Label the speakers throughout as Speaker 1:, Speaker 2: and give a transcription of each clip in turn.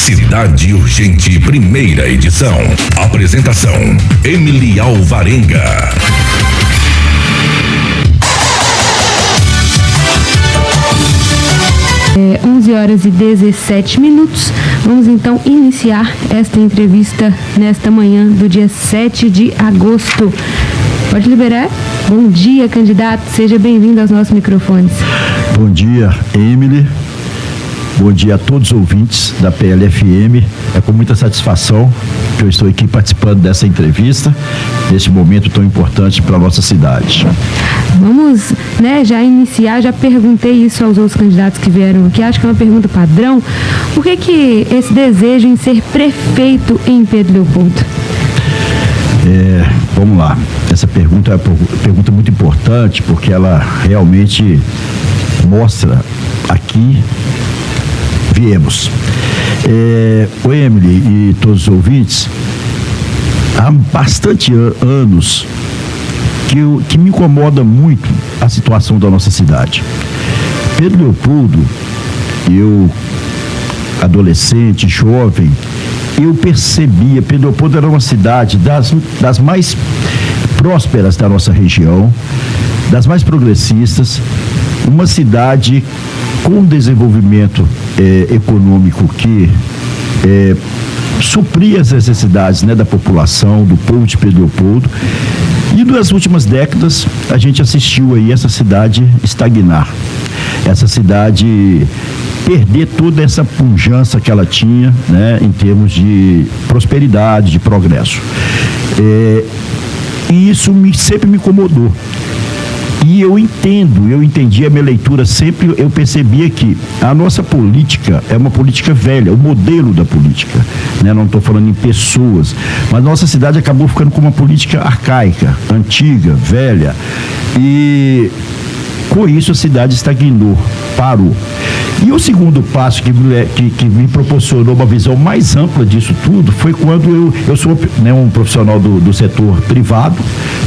Speaker 1: Cidade Urgente, primeira edição. Apresentação: Emily Alvarenga.
Speaker 2: 11h17. Vamos então iniciar esta entrevista nesta manhã do dia 7 de agosto. Pode liberar? Bom dia, candidato. Seja bem-vindo aos nossos microfones.
Speaker 3: Bom dia, Emily. Bom dia a todos os ouvintes da PLFM. É com muita satisfação que eu estou aqui participando dessa entrevista, nesse momento tão importante para a nossa cidade.
Speaker 2: Vamos, já iniciar, já perguntei isso aos outros candidatos que vieram aqui, acho que é uma pergunta padrão. Por que esse desejo em ser prefeito em Pedro Leopoldo?
Speaker 3: Vamos lá. Essa pergunta é uma pergunta muito importante, porque ela realmente mostra aqui viemos. Oi, Emily e todos os ouvintes, há bastante anos que me incomoda muito a situação da nossa cidade. Pedro Leopoldo, eu, adolescente, jovem, eu percebia, Pedro Leopoldo era uma cidade das mais prósperas da nossa região, das mais progressistas, uma cidade com desenvolvimento econômico que supria as necessidades da população, do povo de Pedro Leopoldo. E nas últimas décadas a gente assistiu aí essa cidade estagnar, essa cidade perder toda essa pujança que ela tinha, em termos de prosperidade, de progresso. E isso sempre me incomodou. E eu entendi a minha leitura, sempre eu percebia que a nossa política é uma política velha, o modelo da política, não estou falando em pessoas, mas nossa cidade acabou ficando com uma política arcaica, antiga, velha, e com isso a cidade estagnou, parou. E o segundo passo que me proporcionou uma visão mais ampla disso tudo foi quando eu sou um profissional do setor privado,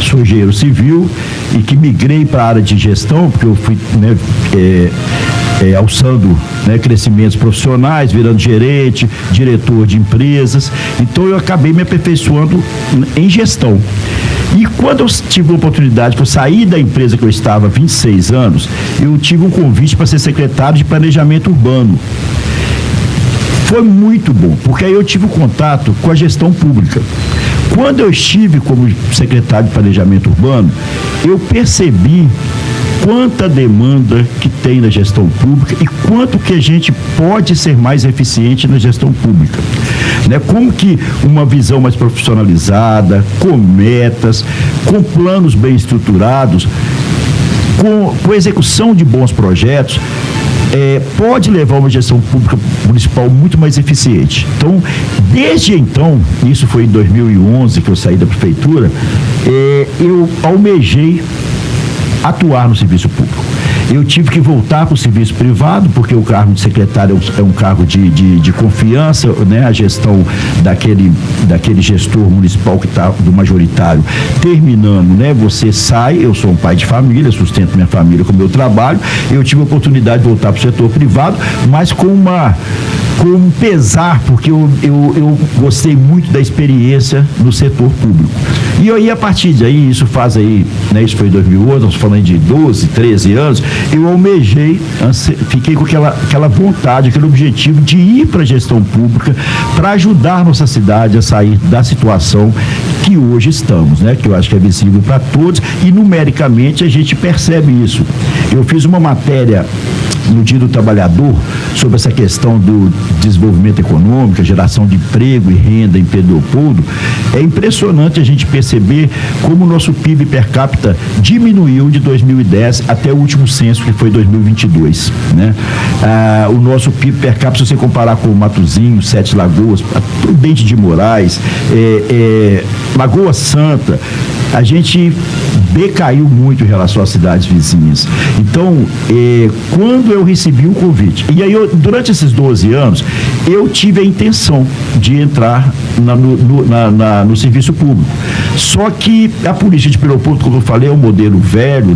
Speaker 3: sou engenheiro civil e que migrei para a área de gestão, porque eu fui alçando crescimentos profissionais, virando gerente, diretor de empresas. Então eu acabei me aperfeiçoando em gestão. E quando eu tive a oportunidade, que eu saí da empresa que eu estava há 26 anos, eu tive um convite para ser secretário de planejamento urbano. Foi muito bom, porque aí eu tive um contato com a gestão pública. Quando eu estive como secretário de planejamento urbano, eu percebi quanta demanda que tem na gestão pública e quanto que a gente pode ser mais eficiente na gestão pública. Como que uma visão mais profissionalizada, com metas, com planos bem estruturados, com execução de bons projetos, pode levar uma gestão pública municipal muito mais eficiente. Então, desde então, isso foi em 2011 que eu saí da prefeitura, eu almejei atuar no serviço público. Eu tive que voltar para o serviço privado, porque o cargo de secretário é um cargo de confiança, a gestão daquele gestor municipal que está do majoritário terminando, você sai, eu sou um pai de família, sustento minha família com o meu trabalho, eu tive a oportunidade de voltar para o setor privado, mas com um pesar, porque eu gostei muito da experiência no setor público. E aí, a partir daí, isso isso foi em 2011, nós falando de 12, 13 anos, eu almejei, fiquei com aquela vontade, aquele objetivo de ir para a gestão pública, para ajudar nossa cidade a sair da situação que hoje estamos, que eu acho que é visível para todos, e numericamente a gente percebe isso. Eu fiz uma matéria no Dia do Trabalhador sobre essa questão do desenvolvimento econômico, geração de emprego e renda em Pedro Leopoldo. É impressionante a gente perceber como o nosso PIB per capita diminuiu de 2010 até o último censo, que foi 2022, o nosso PIB per capita, se você comparar com o Matozinho, Sete Lagoas, Prudente de Moraes, Lagoa Santa, a gente decaiu muito em relação às cidades vizinhas. Então, quando eu recebi um convite, e aí durante esses 12 anos, eu tive a intenção de entrar no serviço público. Só que a política de Pedro Leopoldo, como eu falei, é um modelo velho,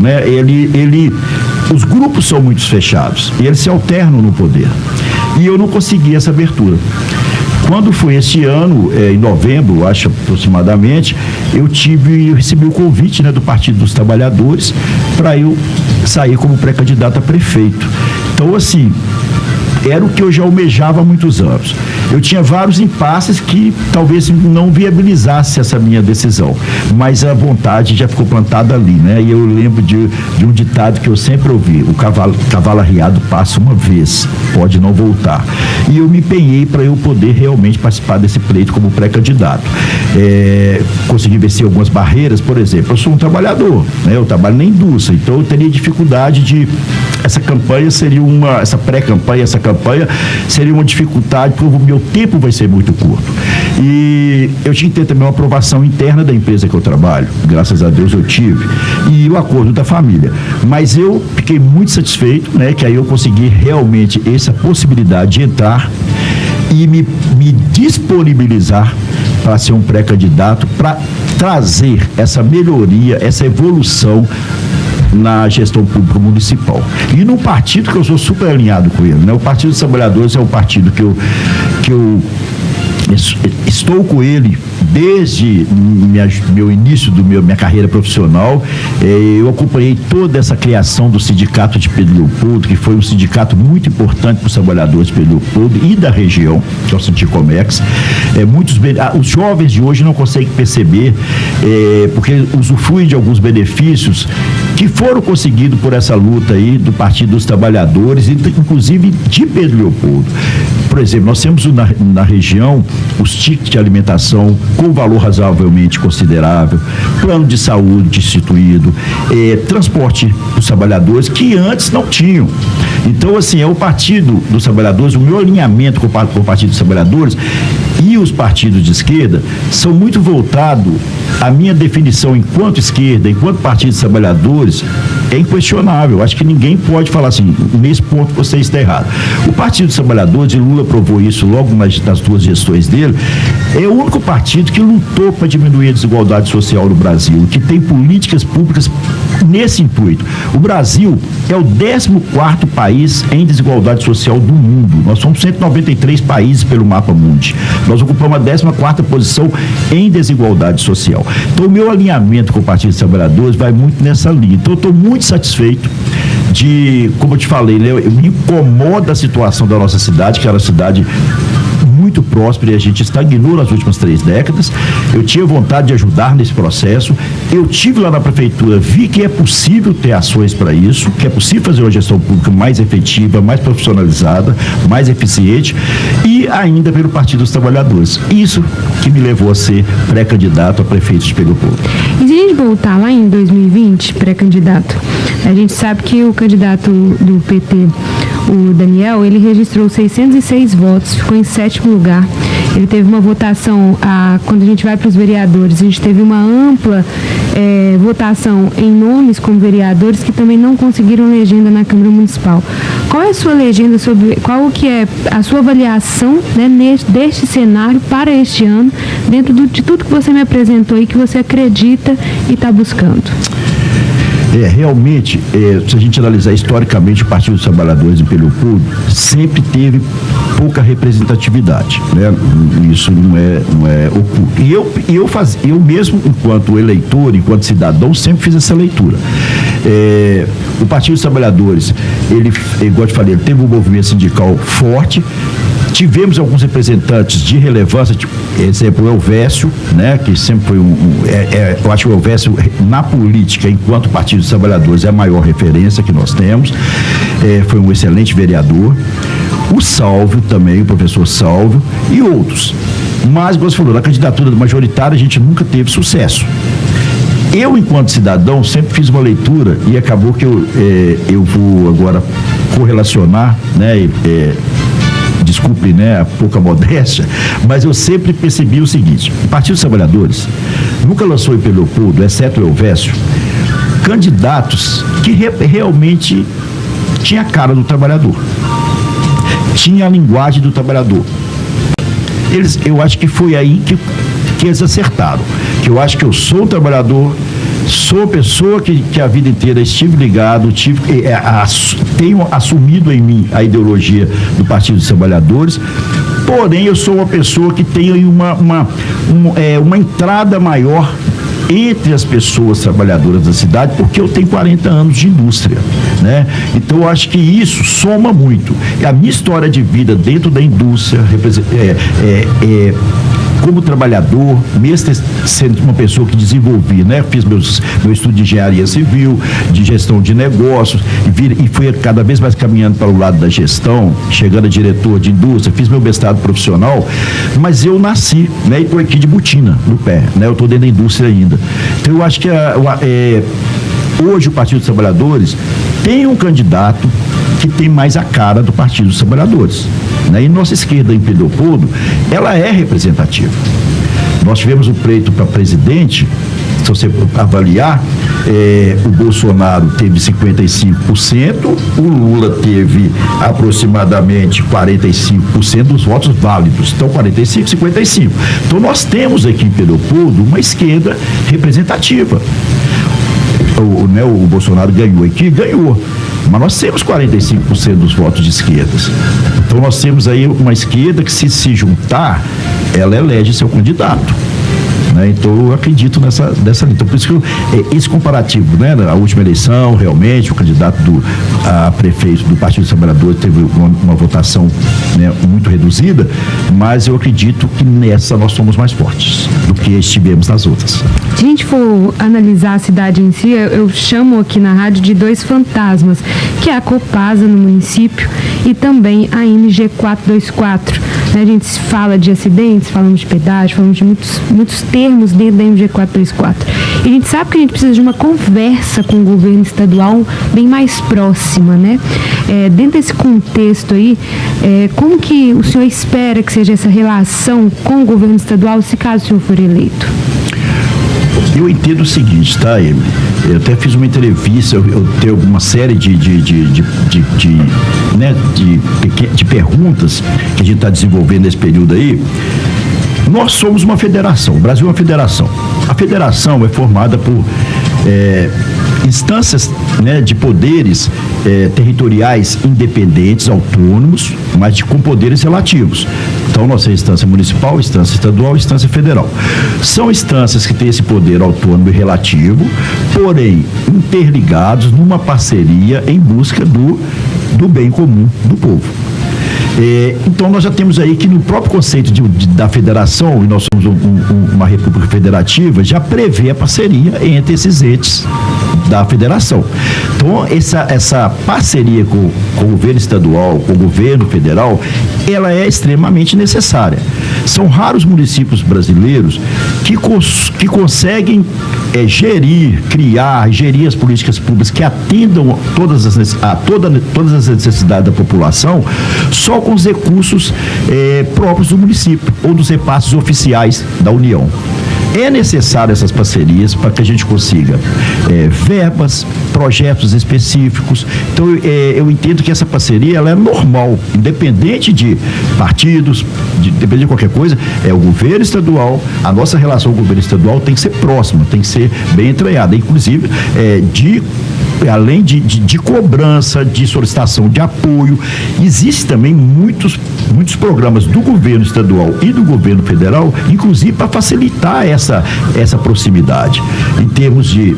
Speaker 3: os grupos são muito fechados, e eles se alternam no poder. E eu não consegui essa abertura. quando foi esse ano, em novembro, acho aproximadamente, eu recebi o convite, né, do Partido dos Trabalhadores para eu sair como pré-candidato a prefeito. Então, assim, era o que eu já almejava há muitos anos. Eu tinha vários impasses que talvez não viabilizasse essa minha decisão, mas a vontade já ficou plantada ali, né? E eu lembro de um ditado que eu sempre ouvi: o cavalo arriado passa uma vez, pode não voltar. E eu me empenhei para eu poder realmente participar desse pleito como pré-candidato. Consegui vencer algumas barreiras. Por exemplo, eu sou um trabalhador, né? Eu trabalho na indústria, então eu teria dificuldade de... Essa campanha seria essa pré-campanha, essa campanha seria uma dificuldade, porque o meu tempo vai ser muito curto. E eu tinha que ter também uma aprovação interna da empresa que eu trabalho, graças a Deus eu tive, e o acordo da família. Mas eu fiquei muito satisfeito, né, que aí eu consegui realmente essa possibilidade de entrar e me disponibilizar para ser um pré-candidato, para trazer essa melhoria, essa evolução na gestão pública municipal. E num partido que eu sou super alinhado com ele, né? O Partido dos Trabalhadores é um partido que eu estou com ele desde meu início minha carreira profissional. Eu acompanhei toda essa criação do sindicato de Pedro Leopoldo, que foi um sindicato muito importante para os trabalhadores de Pedro Leopoldo e da região, que é o Sindicomex. Os jovens de hoje não conseguem perceber, porque usufruem de alguns benefícios que foram conseguidos por essa luta aí do Partido dos Trabalhadores, inclusive de Pedro Leopoldo. Por exemplo, nós temos na região os tickets de alimentação com valor razoavelmente considerável, plano de saúde instituído, transporte dos trabalhadores que antes não tinham. Então, assim, é o Partido dos Trabalhadores, o meu alinhamento com o Partido dos Trabalhadores e os partidos de esquerda são muito voltados. A minha definição enquanto esquerda, enquanto Partido dos Trabalhadores, é inquestionável. Acho que ninguém pode falar assim: nesse ponto você está errado. O Partido dos Trabalhadores, e Lula provou isso logo nas duas gestões dele, é o único partido que lutou para diminuir a desigualdade social no Brasil, que tem políticas públicas nesse intuito. O Brasil é o 14º país em desigualdade social do mundo. Nós somos 193 países pelo mapa mundi. Nós ocupamos a 14ª posição em desigualdade social. Então, o meu alinhamento com o Partido dos Trabalhadores vai muito nessa linha. Então, eu estou muito satisfeito como eu te falei, né, me incomoda a situação da nossa cidade, que era uma cidade muito próspera e a gente estagnou nas últimas 3 décadas. Eu tinha vontade de ajudar nesse processo. Eu tive lá na prefeitura, vi que é possível ter ações para isso, que é possível fazer uma gestão pública mais efetiva, mais profissionalizada, mais eficiente, e ainda pelo Partido dos Trabalhadores. Isso que me levou a ser pré-candidato a prefeito de Pedro Leopoldo.
Speaker 2: E se a gente voltar lá em 2020, pré-candidato, a gente sabe que o candidato do PT, o Daniel, ele registrou 606 votos, ficou em 7º lugar. Ele teve uma votação, quando a gente vai para os vereadores, a gente teve uma ampla votação em nomes como vereadores que também não conseguiram legenda na Câmara Municipal. Qual é a sua legenda qual que é a sua avaliação, né, deste cenário para este ano, dentro de tudo que você me apresentou e que você acredita e está buscando?
Speaker 3: Realmente, se a gente analisar historicamente, o Partido dos Trabalhadores em Pedro Leopoldo sempre teve pouca representatividade, né? Isso não é oculto. E eu mesmo, enquanto eleitor, enquanto cidadão, sempre fiz essa leitura. O Partido dos Trabalhadores, igual eu te falei, ele teve um movimento sindical forte. Tivemos alguns representantes de relevância, tipo, exemplo, o Elvésio, né, que sempre foi eu acho que o Elvésio, na política, enquanto Partido dos Trabalhadores, é a maior referência que nós temos. Foi um excelente vereador. O Sálvio também, o professor Sálvio, e outros. Mas, como você falou, na candidatura majoritária a gente nunca teve sucesso. Eu, enquanto cidadão, sempre fiz uma leitura e acabou que eu vou agora correlacionar, né, desculpe, né, a pouca modéstia, mas eu sempre percebi o seguinte: o Partido dos Trabalhadores nunca lançou em Pedro Leopoldo, exceto o Elvésio, candidatos que realmente tinha a cara do trabalhador, tinha a linguagem do trabalhador. Eu acho que foi aí que eles acertaram, que eu acho que eu sou um trabalhador, sou pessoa que a vida inteira estive ligado, tenho assumido em mim a ideologia do Partido dos Trabalhadores, Porém, eu sou uma pessoa que tem aí uma entrada maior entre as pessoas trabalhadoras da cidade, porque eu tenho 40 anos de indústria, né? Então eu acho que isso soma muito. E a minha história de vida dentro da indústria como trabalhador, mesmo sendo uma pessoa que desenvolvi, né? Fiz meu estudo de engenharia civil, de gestão de negócios, e fui cada vez mais caminhando para o lado da gestão, chegando a diretor de indústria, fiz meu mestrado profissional, mas eu nasci, né? E estou aqui de botina no pé, né? Eu estou dentro da indústria ainda. Então eu acho que hoje o Partido dos Trabalhadores tem um candidato que tem mais a cara do Partido dos Trabalhadores, né? E nossa esquerda em Pedro Leopoldo, ela é representativa. Nós tivemos o pleito para presidente, se você avaliar, o Bolsonaro teve 55%, o Lula teve aproximadamente 45% dos votos válidos, então 45, 55. Então nós temos aqui em Pedro Leopoldo uma esquerda representativa. O Bolsonaro ganhou aqui, ganhou. Mas nós temos 45% dos votos de esquerdas. Então nós temos aí uma esquerda que, se juntar, ela elege seu candidato, né? Então eu acredito nessa linha. Então por isso que esse comparativo, né? A última eleição, realmente, o candidato a prefeito do Partido dos Trabalhadores teve uma votação, né, muito reduzida, mas eu acredito que nessa nós somos mais fortes do que estivemos nas outras.
Speaker 2: Se a gente for analisar a cidade em si, eu chamo aqui na rádio de dois fantasmas, que é a Copasa no município e também a MG 424. A gente fala de acidentes, falamos de pedágio, falamos de muitos termos dentro da MG 424. E a gente sabe que a gente precisa de uma conversa com o governo estadual bem mais próxima, né? Dentro desse contexto aí, como que o senhor espera que seja essa relação com o governo estadual, se caso o senhor for eleito?
Speaker 3: Eu entendo o seguinte, tá, Emily? Eu até fiz uma entrevista, eu tenho uma série de perguntas que a gente está desenvolvendo nesse período aí. Nós somos uma federação, o Brasil é uma federação. A federação é formada por instâncias, né, de poderes territoriais independentes, autônomos, mas com poderes relativos. Então, nossa instância municipal, instância estadual, instância federal. São instâncias que têm esse poder autônomo e relativo, porém interligados numa parceria em busca do bem comum do povo. Então nós já temos aí que no próprio conceito da federação, e nós somos uma república federativa, já prevê a parceria entre esses entes da federação. Então essa parceria com o governo estadual, com o governo federal, ela é extremamente necessária. São raros municípios brasileiros que conseguem gerir as políticas públicas que atendam todas as necessidades da população só com os recursos próprios do município ou dos repasses oficiais da União. É necessário essas parcerias para que a gente consiga verbas, projetos específicos. Então, eu entendo que essa parceria ela é normal, independente de partidos, independente de qualquer coisa, o governo estadual, a nossa relação com o governo estadual tem que ser próxima, tem que ser bem entranhada, inclusive além de cobrança, de solicitação de apoio, existem também muitos programas do governo estadual e do governo federal, inclusive para facilitar essa proximidade, em termos de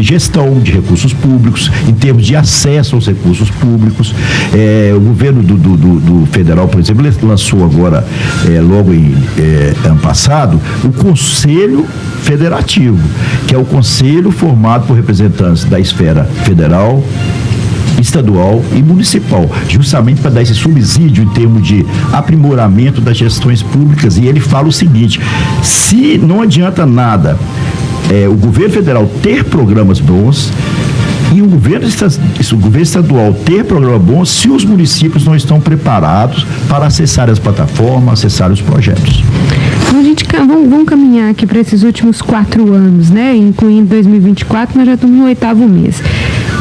Speaker 3: gestão de recursos públicos, em termos de acesso aos recursos públicos. O governo do federal, por exemplo, ele lançou agora, logo em ano passado, o Conselho Federativo, que é o conselho formado por representantes da esfera federal, estadual e municipal, justamente para dar esse subsídio em termos de aprimoramento das gestões públicas. E ele fala o seguinte: se não adianta nada o governo federal ter programas bons e o governo estadual ter programa bom, se os municípios não estão preparados para acessar as plataformas, acessar os projetos.
Speaker 2: Então, vamos caminhar aqui para esses últimos 4 anos, né? Incluindo 2024, nós já estamos no 8º mês.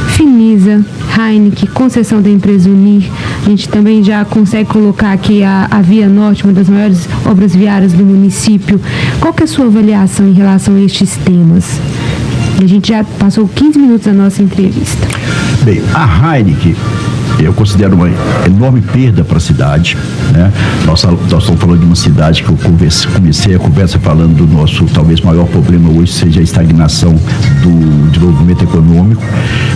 Speaker 2: Finisa, Heineken, concessão da empresa Unir, a gente também já consegue colocar aqui a Via Norte, uma das maiores obras viárias do município. Qual que é a sua avaliação em relação a estes temas? A gente já passou 15 minutos da nossa entrevista.
Speaker 3: Bem, a Heineken eu considero uma enorme perda para a cidade, né? Nós estamos falando de uma cidade que eu comecei a conversa falando do nosso talvez maior problema hoje seja a estagnação do desenvolvimento econômico.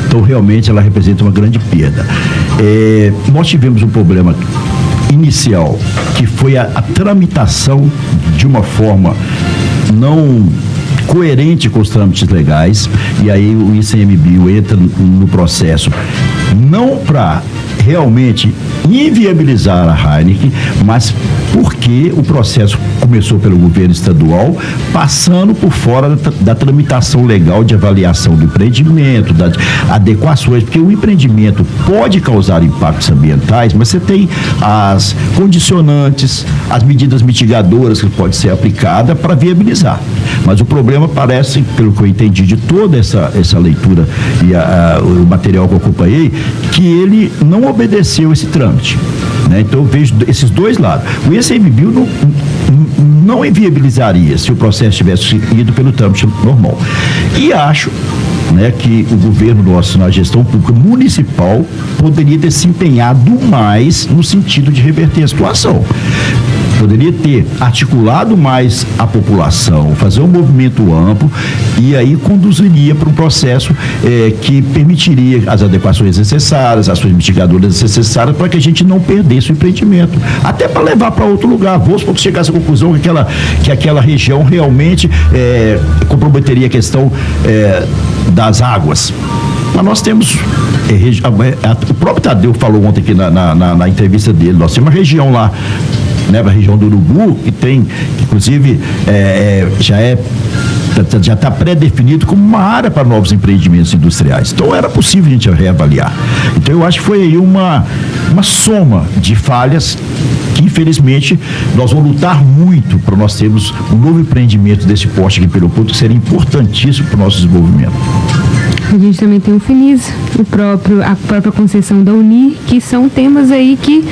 Speaker 3: Então realmente ela representa uma grande perda. Nós tivemos um problema inicial que foi a tramitação de uma forma não coerente com os trâmites legais, e aí o ICMBio entra no processo não para realmente inviabilizar a Heineken, mas porque o processo começou pelo governo estadual, passando por fora da tramitação legal de avaliação do empreendimento, das adequações, porque o empreendimento pode causar impactos ambientais, mas você tem as condicionantes, as medidas mitigadoras que pode ser aplicada para viabilizar. Mas o problema parece, pelo que eu entendi de toda essa leitura e o material que eu acompanhei, que ele não obedeceu esse trâmite, né? Então eu vejo esses dois lados. O ICMBio não inviabilizaria se o processo tivesse ido pelo trâmite normal. E acho, né, que o governo nosso, na gestão pública municipal, poderia ter se empenhado mais no sentido de reverter a situação. Poderia ter articulado mais a população, fazer um movimento amplo e aí conduziria para um processo que permitiria as adequações necessárias, as ações mitigadoras necessárias para que a gente não perdesse o empreendimento. Até para levar para outro lugar. Vamos supor que chegasse à conclusão que aquela região realmente comprometeria a questão das águas. Mas nós temos, o próprio Tadeu falou ontem aqui na entrevista dele, nós temos uma região lá, né, a região do Urubu, que tem, que inclusive já está pré-definido como uma área para novos empreendimentos industriais. Então era possível a gente reavaliar. Então eu acho que foi aí uma soma de falhas que infelizmente nós vamos lutar muito para nós termos um novo empreendimento desse porte aqui em Pelopondo, que seria importantíssimo para o nosso desenvolvimento.
Speaker 2: A gente também tem o FINIS, a própria concessão da Unir, que são temas aí que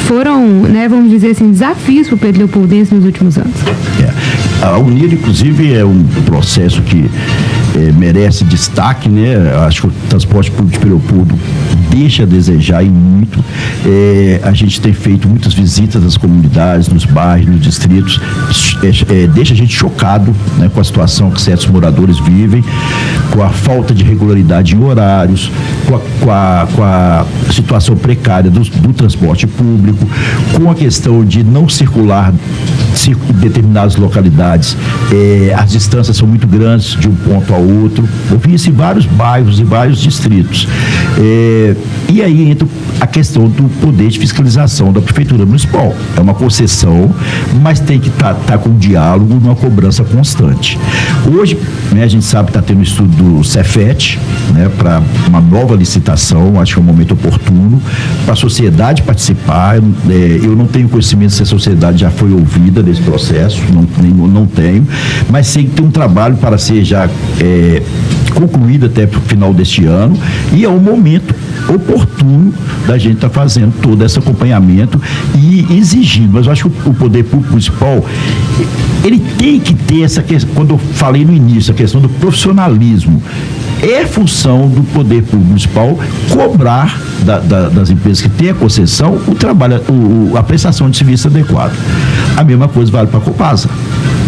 Speaker 2: foram, né, vamos dizer assim, desafios para o Pedro Leopoldense nos últimos anos.
Speaker 3: A Unir, inclusive, é um processo que merece destaque, né? Acho que o transporte público de Pelopondo deixa a desejar e muito. A gente tem feito muitas visitas nas comunidades, nos bairros, nos distritos, deixa a gente chocado, né, com a situação que certos moradores vivem, com a falta de regularidade em horários, com a situação precária do transporte público, com a questão de não circular em determinadas localidades, as distâncias são muito grandes de um ponto ao outro. Eu vi isso em vários bairros e vários distritos. E aí entra a questão do poder de fiscalização da Prefeitura Municipal. É uma concessão, mas tem que estar com um diálogo, uma cobrança constante. Hoje, né, a gente sabe que está tendo um estudo do Cefet, né, para uma nova licitação, acho que é um momento oportuno, para a sociedade participar. Eu não tenho conhecimento se a sociedade já foi ouvida desse processo, não tenho, mas sei que tem um trabalho para ser já concluído até para o final deste ano, e é um momento oportuno da gente estar fazendo todo esse acompanhamento e exigindo. Mas eu acho que o poder público municipal, ele tem que ter essa questão, quando eu falei no início, a questão do profissionalismo. É função do poder público municipal cobrar das empresas que têm a concessão o trabalho, a prestação de serviço adequado. A mesma coisa vale para a Copasa.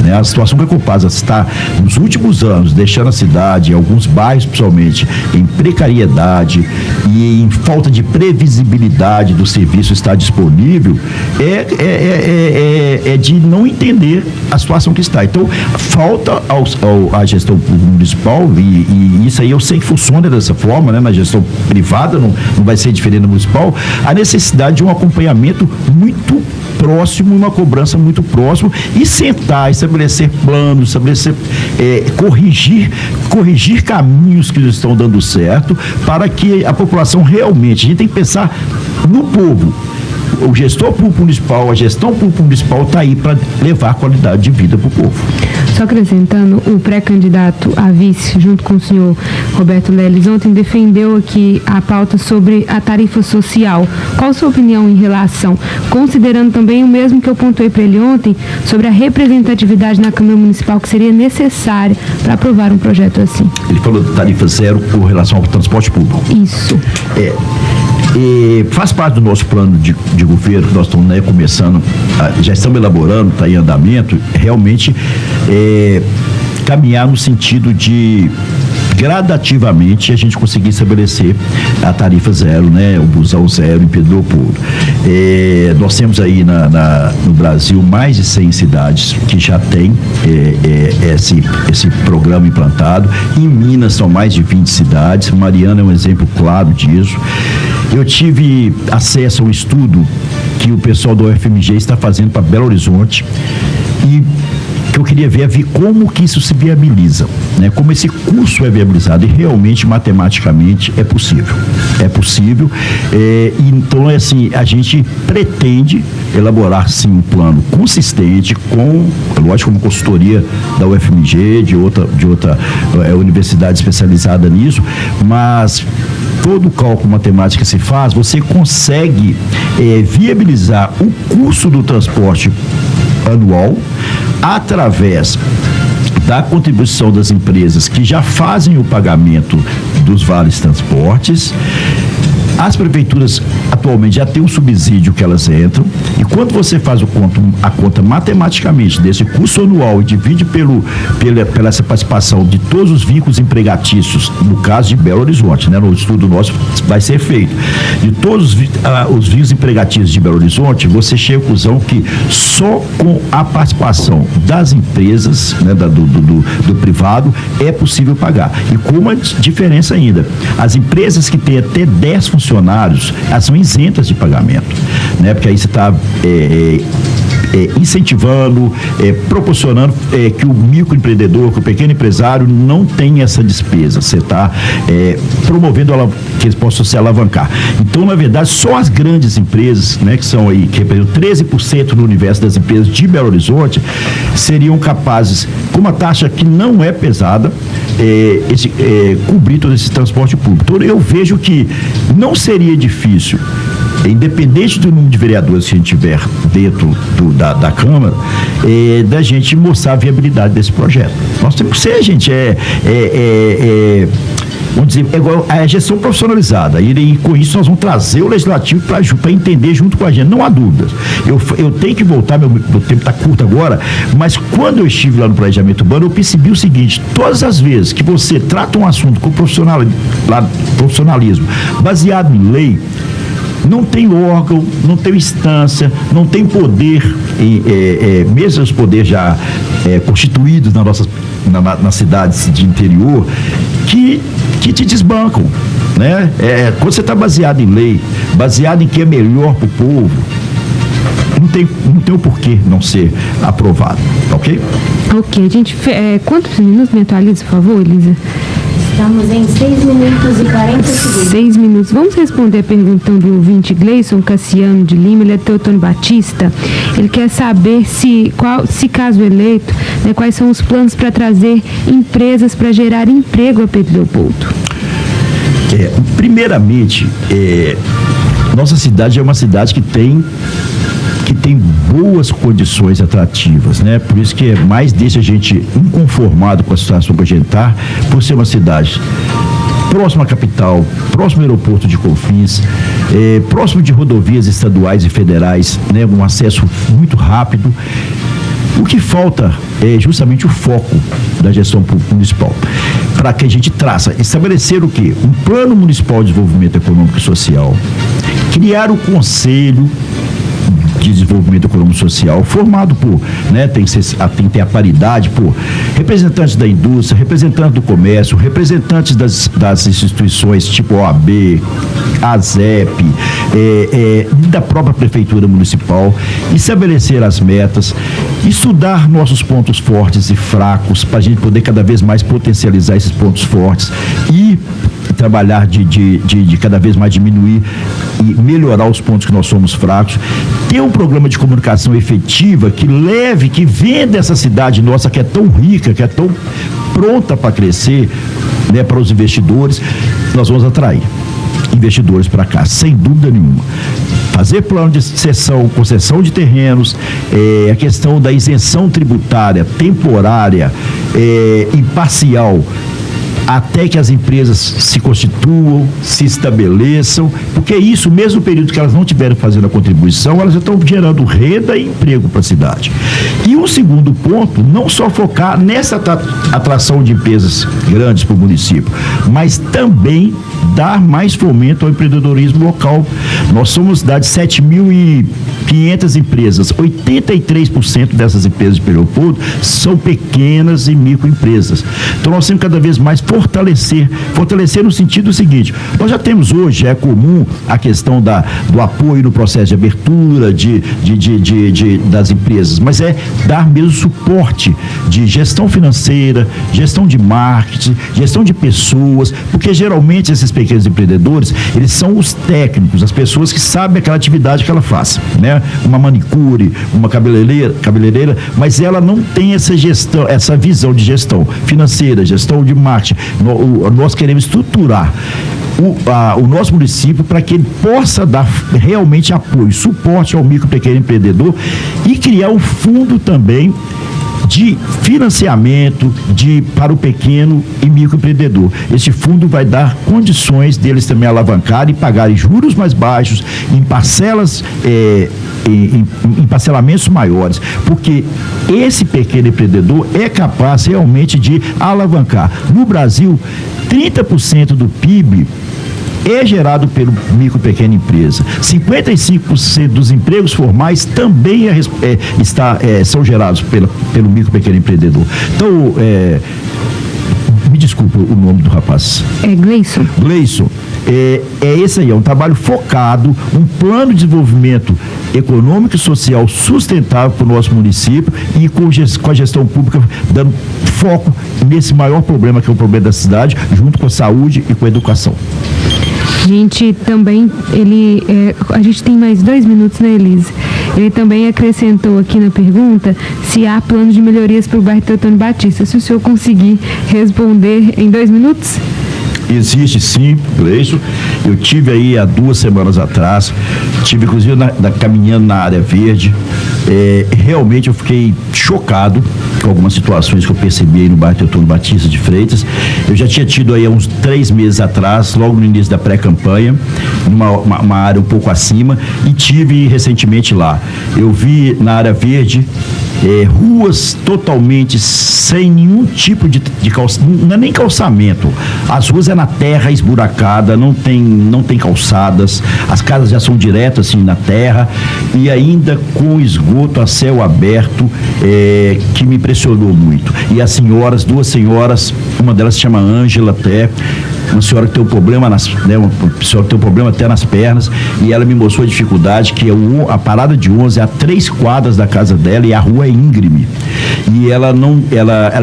Speaker 3: Né? A situação que a Copasa está, nos últimos anos, deixando a cidade, alguns bairros principalmente, em precariedade e em falta de previsibilidade do serviço estar disponível, é de não entender a situação que está. Então, falta à gestão municipal, e isso aí eu sei que funciona dessa forma, né? Na gestão privada não vai ser diferente da municipal, a necessidade de um acompanhamento muito próximo, uma cobrança muito próxima, e sentar, estabelecer planos, corrigir caminhos que estão dando certo, para que a população realmente, a gente tem que pensar no povo. O gestor público municipal, a gestão pública municipal está aí para levar qualidade de vida para o povo.
Speaker 2: Só acrescentando, o pré-candidato a vice, junto com o senhor Roberto Leles, ontem defendeu aqui a pauta sobre a tarifa social. Qual a sua opinião em relação, considerando também o mesmo que eu pontuei para ele ontem, sobre a representatividade na Câmara Municipal que seria necessária para aprovar um projeto assim?
Speaker 3: Ele falou de tarifa zero com relação ao transporte público.
Speaker 2: Isso.
Speaker 3: faz parte do nosso plano de governo, que nós estamos, né, começando, já estamos elaborando, está em andamento, realmente caminhar no sentido de gradativamente a gente conseguir estabelecer a tarifa zero, né, o busão zero em Pedro Leopoldo. Nós temos aí no Brasil mais de 100 cidades que já tem esse programa implantado. Em Minas são mais de 20 cidades. Mariana é um exemplo claro disso. Eu tive acesso a um estudo que o pessoal do UFMG está fazendo para Belo Horizonte e que eu queria ver como que isso se viabiliza, né? Como esse curso é viabilizado, e realmente, matematicamente, é possível. É possível. Então, assim, a gente pretende elaborar, sim, um plano consistente com, lógico, uma consultoria da UFMG, de outra universidade especializada nisso, mas todo o cálculo matemático que se faz, você consegue viabilizar o custo do transporte anual através da contribuição das empresas que já fazem o pagamento dos vales transportes. As prefeituras atualmente já têm um subsídio que elas entram, e quando você faz a conta matematicamente desse custo anual e divide pela essa participação de todos os vínculos empregatícios, no caso de Belo Horizonte, né, no estudo nosso vai ser feito, de todos os vínculos empregatícios de Belo Horizonte, você chega à conclusão que só com a participação das empresas, né, do privado, é possível pagar. E com uma diferença ainda, as empresas que têm até 10 funcionários, elas são isentas de pagamento, né? Porque aí você está incentivando, proporcionando que o microempreendedor, que o pequeno empresário não tenha essa despesa. Você está promovendo que eles possam se alavancar. Então, na verdade, só as grandes empresas, né, que são aí, que representam 13% no universo das empresas de Belo Horizonte, seriam capazes, com uma taxa que não é pesada, cobrir todo esse transporte público. Então, eu vejo que não seria difícil, independente do número de vereadores que a gente tiver dentro da Câmara, da gente mostrar a viabilidade desse projeto. Nós temos que ser, gente, vamos dizer, igual a gestão profissionalizada, e com isso nós vamos trazer o legislativo para entender junto com a gente, não há dúvidas. Eu tenho que voltar, meu tempo está curto agora, mas quando eu estive lá no planejamento urbano, eu percebi o seguinte: todas as vezes que você trata um assunto com profissionalismo baseado em lei, não tem órgão, não tem instância, não tem poder, mesmo os poderes já constituídos nas cidades de interior, que te desbancam, né? Quando você está baseado em lei, baseado em que é melhor para o povo, não tem o porquê não ser aprovado, ok?
Speaker 2: Ok, gente, quantos minutos me atualiza, por favor, Elisa?
Speaker 4: Estamos em 6 minutos e 40 segundos.
Speaker 2: 6 minutos. Vamos responder a pergunta do ouvinte Gleison Cassiano de Lima, ele é Teotônio Batista. Ele quer saber se caso eleito, né, quais são os planos para trazer empresas para gerar emprego a Pedro Leopoldo.
Speaker 3: Primeiramente, nossa cidade é uma cidade que tem boas condições atrativas, né? Por isso que mais deixa a gente inconformado com a situação que a gente está, por ser uma cidade próxima à capital, próximo ao aeroporto de Confins, próximo de rodovias estaduais e federais, né? Um acesso muito rápido. O que falta é justamente o foco da gestão municipal, para que a gente estabelecer o quê? Um plano municipal de desenvolvimento econômico e social, criar o conselho de desenvolvimento econômico e social, formado por, né, tem que ter a paridade por representantes da indústria, representantes do comércio, representantes das instituições tipo OAB, ASEP, da própria prefeitura municipal, estabelecer as metas, estudar nossos pontos fortes e fracos, para a gente poder cada vez mais potencializar esses pontos fortes e trabalhar de cada vez mais diminuir e melhorar os pontos que nós somos fracos, ter um programa de comunicação efetiva que venda essa cidade nossa que é tão rica, que é tão pronta para crescer, né, para os investidores. Nós vamos atrair investidores para cá, sem dúvida nenhuma. Fazer plano de concessão de terrenos, a questão da isenção tributária temporária e parcial até que as empresas se constituam, se estabeleçam, porque isso, mesmo no período que elas não tiveram fazendo a contribuição, elas já estão gerando renda e emprego para a cidade. E o segundo ponto, não só focar nessa atração de empresas grandes para o município, mas também dar mais fomento ao empreendedorismo local. Nós somos cidade de 7.500 empresas, 83% dessas empresas de Leopoldo são pequenas e microempresas. Então nós temos cada vez mais fortalecer no sentido seguinte, nós já temos hoje, é comum a questão do apoio no processo de abertura das empresas, mas é dar mesmo suporte de gestão financeira, gestão de marketing, gestão de pessoas, porque geralmente esses pequenos empreendedores, eles são os técnicos, as pessoas que sabem aquela atividade que ela faz, né? Uma manicure, uma cabeleireira, mas ela não tem essa gestão, essa visão de gestão financeira, gestão de marketing. Nós queremos estruturar o nosso município para que ele possa dar realmente apoio, suporte ao micro e pequeno empreendedor e criar um fundo também de financiamento para o pequeno e microempreendedor. Esse fundo vai dar condições deles também alavancarem e pagarem juros mais baixos, em parcelas, em parcelamentos maiores, porque esse pequeno empreendedor é capaz realmente de alavancar. No Brasil, 30% do PIB é gerado pelo micro e pequena empresa. 55% dos empregos formais também são gerados pelo micro e pequeno empreendedor. Então, me desculpa o nome do rapaz.
Speaker 2: É Gleison.
Speaker 3: Gleison. É esse aí, é um trabalho focado, um plano de desenvolvimento econômico e social sustentável para o nosso município e com a gestão pública dando foco nesse maior problema que é o problema da cidade, junto com a saúde e com a educação.
Speaker 2: A gente também, a gente tem mais 2 minutos, né, Elisa? Ele também acrescentou aqui na pergunta se há plano de melhorias para o bairro Teotônio Batista. Se o senhor conseguir responder em 2 minutos?
Speaker 3: Existe sim, Gleison. Eu tive aí há 2 semanas atrás, tive inclusive caminhando na área verde. Realmente eu fiquei chocado com algumas situações que eu percebi aí no bairro Teotônio Batista de Freitas. Eu já tinha tido aí há uns 3 meses atrás, logo no início da pré-campanha, numa área um pouco acima, e tive recentemente lá. Eu vi na área verde ruas totalmente sem nenhum tipo de calçamento, não é nem calçamento, as ruas é na terra esburacada, não tem calçadas, as casas já são direto assim na terra e ainda com esgoto a céu aberto, que me impressionou muito. E as senhoras, 2 senhoras, uma delas se chama Ângela até, uma senhora que tem um problema uma pessoa que tem um problema até nas pernas, e ela me mostrou a dificuldade que a parada de 11 é a 3 quadras da casa dela e a rua é íngreme. E ela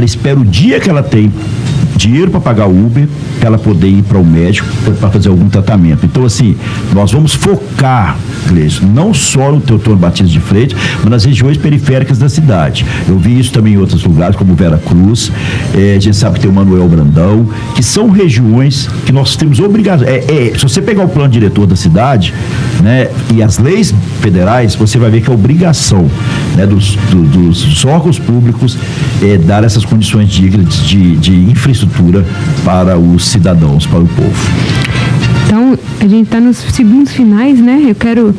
Speaker 3: espera o dia que ela tem dinheiro para pagar o Uber, para ela poder ir para o médico, para fazer algum tratamento. Então, assim, nós vamos focar, Gleison, não só no Teotônio Batista de Freitas, mas nas regiões periféricas da cidade. Eu vi isso também em outros lugares, como Vera Cruz, a gente sabe que tem o Manuel Brandão, que são regiões que nós temos obrigação. Se você pegar o plano diretor da cidade, né, e as leis federais, você vai ver que é obrigação, né, dos órgãos públicos dar essas condições dignas de infraestrutura para os cidadãos, para o povo.
Speaker 2: Então, a gente está nos segundos finais, né? Eu quero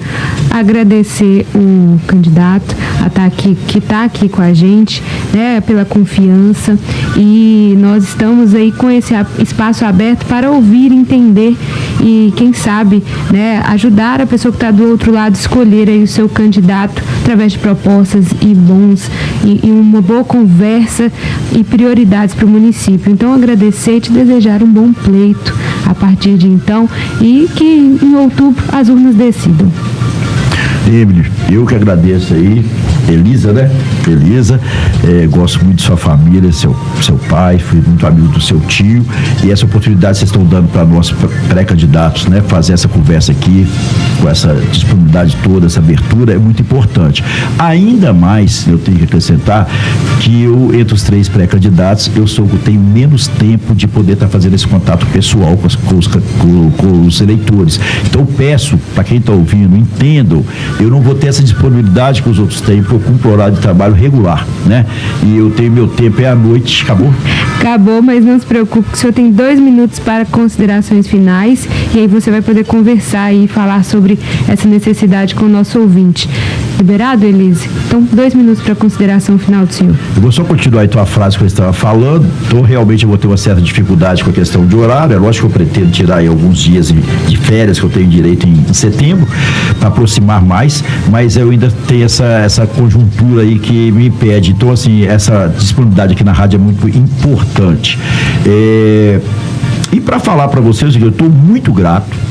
Speaker 2: agradecer o candidato que está aqui com a gente, né? Pela confiança, e nós estamos aí com esse espaço aberto para ouvir, entender e, quem sabe, né, ajudar a pessoa que está do outro lado a escolher aí o seu candidato através de propostas e uma boa conversa e prioridades para o município. Então, agradecer e te desejar um bom pleito a partir de então, e que em outubro as urnas decidam.
Speaker 3: Emily, eu que agradeço aí, Elisa, né? Elisa, gosto muito de sua família, seu pai, fui muito amigo do seu tio, e essa oportunidade que vocês estão dando para nós pré-candidatos, né? Fazer essa conversa aqui, com essa disponibilidade toda, essa abertura, é muito importante. Ainda mais, eu tenho que acrescentar, que eu, entre os 3 pré-candidatos, eu sou o que tenho menos tempo de poder estar fazendo esse contato pessoal com os eleitores. Então, peço, para quem está ouvindo, entendam, eu não vou ter essa disponibilidade que os outros têm, porque eu cumpro horário de trabalho regular, né? E eu tenho meu tempo à noite, acabou?
Speaker 2: Acabou, mas não se preocupe, que o senhor tem 2 minutos para considerações finais e aí você vai poder conversar e falar sobre essa necessidade com o nosso ouvinte. Liberado, Elise? Então, 2 minutos para consideração final do senhor.
Speaker 3: Eu vou só continuar aí a frase que eu estava falando. Então, realmente eu vou ter uma certa dificuldade com a questão de horário. É lógico que eu pretendo tirar aí alguns dias de férias que eu tenho direito em setembro, para aproximar mais, mas eu ainda tenho essa conjuntura aí que me impede. Então, assim, essa disponibilidade aqui na rádio é muito importante. E para falar para vocês, eu estou muito grato,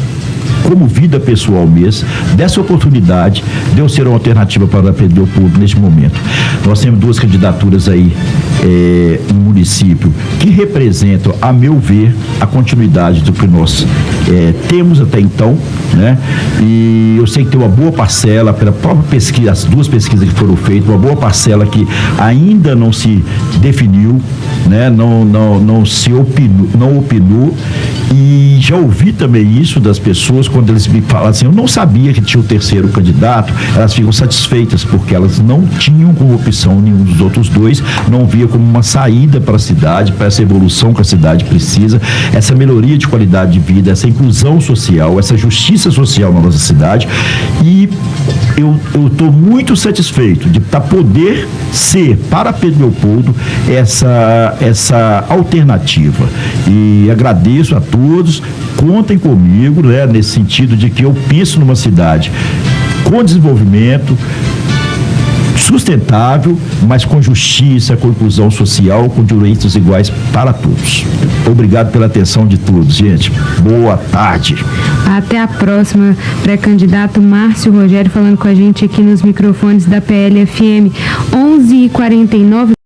Speaker 3: como vida pessoal mesmo, dessa oportunidade de eu ser uma alternativa para atender o público neste momento. Nós temos 2 candidaturas aí no município que representam, a meu ver, a continuidade do que nós temos até então, né? E eu sei que tem uma boa parcela, pela própria pesquisa, as 2 pesquisas que foram feitas, uma boa parcela que ainda não se definiu, né? Não opinou, e já ouvi também isso das pessoas quando eles me falam assim, eu não sabia que tinha o 3º candidato, elas ficam satisfeitas porque elas não tinham como opção nenhum dos outros 2, não via como uma saída para a cidade, para essa evolução que a cidade precisa, essa melhoria de qualidade de vida, essa inclusão social, essa justiça social na nossa cidade. E eu estou muito satisfeito de poder ser para Pedro Leopoldo essa alternativa, e agradeço a todos, contem comigo, né, nesse sentido de que eu penso numa cidade com desenvolvimento sustentável, mas com justiça, com inclusão social, com direitos iguais para todos. Obrigado pela atenção de todos, gente. Boa tarde.
Speaker 2: Até a próxima. Pré-candidato Márcio Rogério falando com a gente aqui nos microfones da PL-FM 11h49.